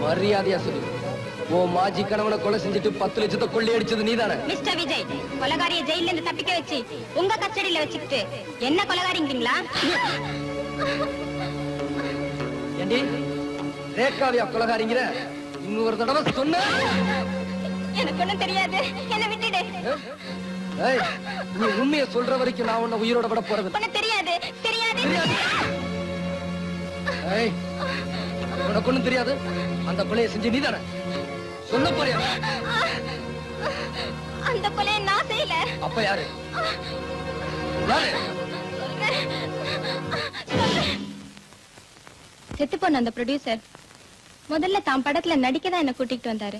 மரியாதையா சொல்லு, ஓ மாஜி கணவனை கொலை செஞ்சுட்டு 10 லட்சத்தை கொள்ளை அடிச்சது நீதானே? மிஸ்டர் விஜய், கொலைகாரிய ஜெயில இருந்து தப்பிக்க வச்சு உங்க கஸ்டடியில வச்சுக்கிட்டு என்ன கொலைகாரிங்களா? ஏண்டி ரேகாவியா கொலைகாரிங்கிற? இன்னொரு தடவை சொன்ன எனக்கு ஒண்ணும் தெரியாது, என்ன விட்டுடு. நீ உண்மையை சொல்ற வரைக்கும் நான் உன்னை உயிரோட விட போறது. ஒண்ணும் தெரியாது தெரியாது. உனக்கு ஒண்ணும் தெரியாது. அந்த கொலையை செஞ்சு நீதானே? சொல்ல போறியா? அந்த கொலையை நான் செய்யல. அப்ப யாரு? செத்து போன அந்த ப்ரொடியூசர் முதல்ல தான் படத்துல நடிக்க தான் என்ன கூட்டிட்டு வந்தாரு.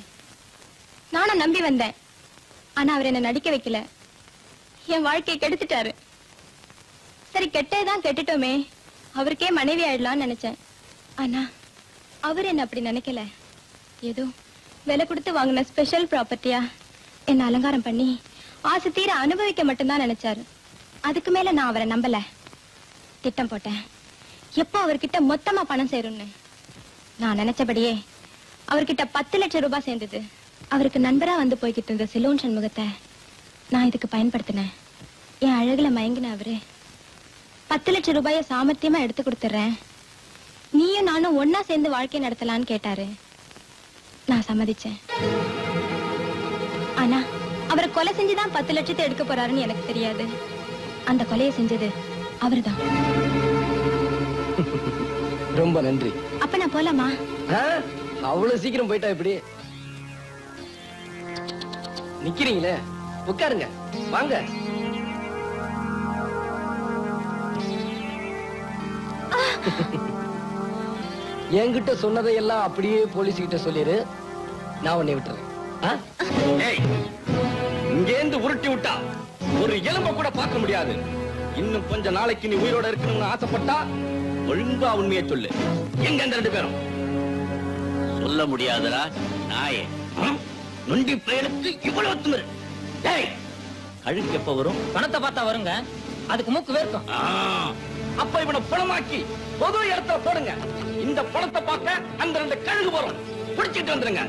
நானும் நம்பி வந்தேன். ஆனா அவர் என்ன நடிக்க வைக்கல, என் வாழ்க்கையை கெடுத்துட்டாரு. சரி, கெட்டதான் கெட்டுட்டோமே, அவருக்கே மனைவி ஆயிடலாம்னு நினைச்சேன். ஆனா அவர் என்ன அப்படி நினைக்கல. ஏதோ விலை கொடுத்து வாங்கின ஸ்பெஷல் ப்ராப்பர்ட்டியா என்ன அலங்காரம் பண்ணி ஆசை தீர அனுபவிக்க மட்டும்தான் நினைச்சாரு. அதுக்கு மேல நான் அவரை நம்பல. திட்டம் போட்டேன், எப்போ அவர்கிட்ட மொத்தமா பணம் சேரும்னு. நான் நினைச்சபடியே அவர்கிட்ட 10 லட்சம் ரூபாய் சேர்ந்தது. அவருக்கு நண்பரா வந்து போய்கிட்டு இருந்த சிலோன் சண்முகத்தை நான் இதுக்கு பயன்படுத்தினேன். என் அழகுல மயங்கின அவரு 10 லட்சம் ரூபாய சாமர்த்தியமா எடுத்து கொடுத்துறேன், நீயும் நானும் ஒன்னா சேர்ந்து வாழ்க்கை நடத்தலான்னு கேட்டாரு. நான் சம்மதிச்சேன். ஆனா அவரை கொலை செஞ்சுதான் 10 லட்சத்தை எடுக்க போறாருன்னு எனக்கு தெரியாது. அந்த கொலையை செஞ்சது அவர்தான். ரொம்ப நன்றி. அப்ப நான் போலாமா? அவ்வளவு சீக்கிரம் போயிட்டா எப்படி? நிக்கிறீங்களே, உட்காருங்க, வாங்க. என்கிட்ட சொன்னதையெல்லாம் அப்படியே போலீஸ் கிட்ட சொல்லிரு, நான் உன்னை விட்டுறேன். இங்கேந்து உருட்டி விட்டா ஒரு எலும்ப கூட பார்க்க முடியாது. இன்னும் கொஞ்ச நாளைக்கு நீ உயிரோட இருக்கணும்னு ஆசைப்பட்டா ஒழுங்கா உண்மையை சொல்லு. எங்க அந்த 2 பேரும்? சொல்ல முடியாதரா நாயே. நொண்டி பயலுக்கு இவ்வளவு திமிரு. கழுக்கு எப்ப வரும்? பணத்தை பார்த்தா வருங்க, அதுக்கு மூக்கு வேர்க்கும். அப்ப இவனை பணமாக்கி பொது இடத்துல போடுங்க. இந்த பணத்தை பார்க்க அந்த 2 கழுகு வரும். பிடிச்சிட்டு வந்துருங்க.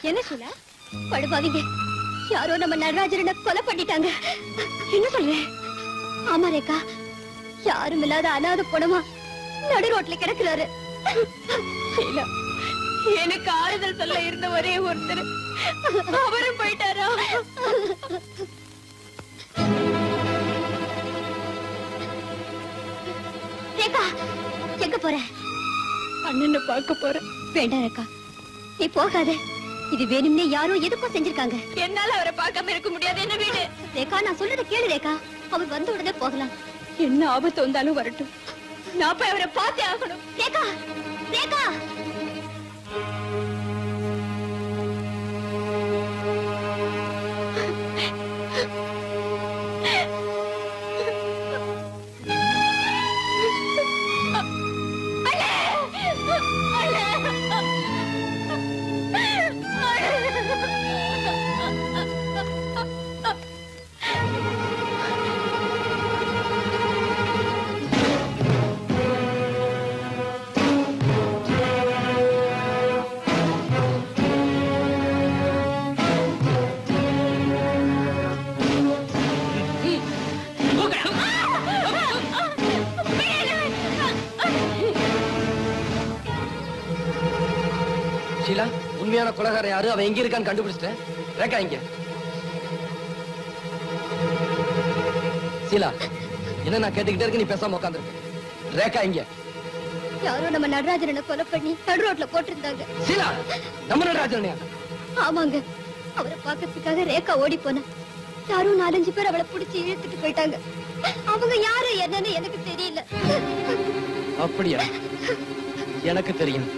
என்ன சொல்ல? படுபாவிங்க, யாரோ நம்ம நடராஜனை கொலை பண்ணிட்டாங்க. என்ன சொல்ற? ஆமா ரேகா, யாரும் இல்லாத அனாதை பணமா நடு ரோட்ல கிடக்குறாரு. எனக்கு ஆறுதல் சொல்ல இருந்த ஒரே ஒருத்தர் அவரும் போயிட்டாரா? ரேகா, எங்க போற? அண்ணனை பார்க்க போறேன். வேண்டாம் ரேகா, நீ போகாத. இது வேணும்னே யாரோ எதுக்கும் செஞ்சிருக்காங்க. என்னால அவரை பார்க்காம இருக்க முடியாது. என்ன வீடு ரேகா, நான் சொல்றத கேளு ரேகா. அவர் வந்த உடனே போகலாம். என்ன ஆபத்து வந்தாலும் வரட்டும், நான் போய் அவரை பார்த்தே ஆகணும். ரேகா, ரேகா. அண்ணே, அண்ணே. உண்மையான கொலைகார யாரு, அவன் எங்க இருக்கான்னு கண்டுபிடிச்சிட்டேன். ரேகா இங்க. சீலா, என்ன நான் கேட்டுக்கிட்டே இருக்கு, நீ பேசாம உட்காந்துருக்க. ரேகா இங்க. யாரோ நம்ம நடராஜனை கொலை பண்ணி நடு ரோட்ல போட்டிருந்தாங்க. சீலா, நம்ம நடராஜனையா? ஆமாங்க. அவரை பார்க்கறதுக்காக ரேகா ஓடி போனா யாரும் 4-5 பேர் அவளை புடிச்சு இழுத்துட்டு போயிட்டாங்க. அவங்க யாரு என்னன்னு எனக்கு தெரியல. அப்படியா? எனக்கு தெரியும்.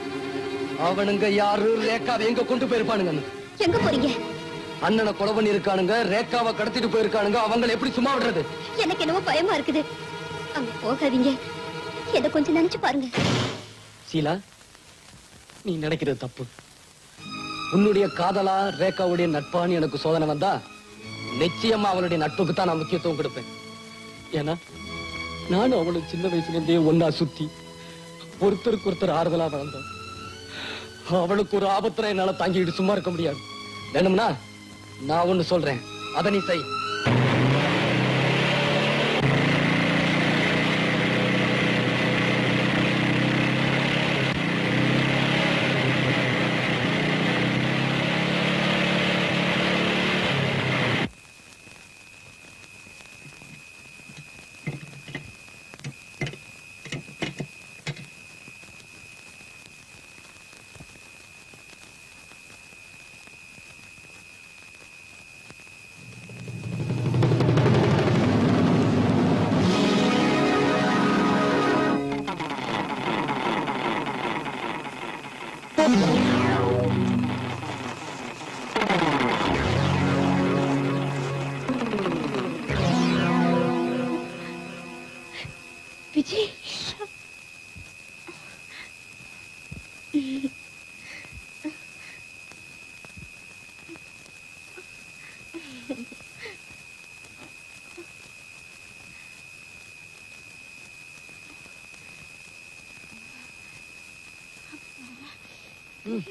அவனுங்க யாரு, ரேகாவை எங்க கொண்டு போயிருப்பானுங்க. எங்க போறீங்க? அண்ணனை கொலை பண்ணி இருக்கானுங்க, ரேகாவை கடத்திட்டு போயிருக்கானுங்க. அவங்களை எப்படி சும்மா விடுறது? எனக்கு என்னவோ பயமா இருக்குது. அங்க போகாதீங்க. என்ன கொஞ்சம் நினைச்சு பாருங்க. சீலா, நீ நினைக்கிறது தப்பு. உன்னுடைய காதலா ரேகாவுடைய நட்பான்னு எனக்கு சோதனை வந்தா நிச்சயமா அவளுடைய நட்புக்கு தான் நான் முக்கியத்துவம் கொடுப்பேன். ஏன்னா நானும் அவளும் சின்ன வயசுல இருந்தே ஒன்னா சுத்தி ஒருத்தருக்கு ஒருத்தர் ஆறுதலா வளர்ந்தோம். அவளுக்கு ஒரு ஆபத்துல என்னால தாங்கிட்டு சும்மா இருக்க முடியாது. வேணும்னா நான் ஒண்ணு சொல்றேன், அதை நீ செய். விஜய், ம்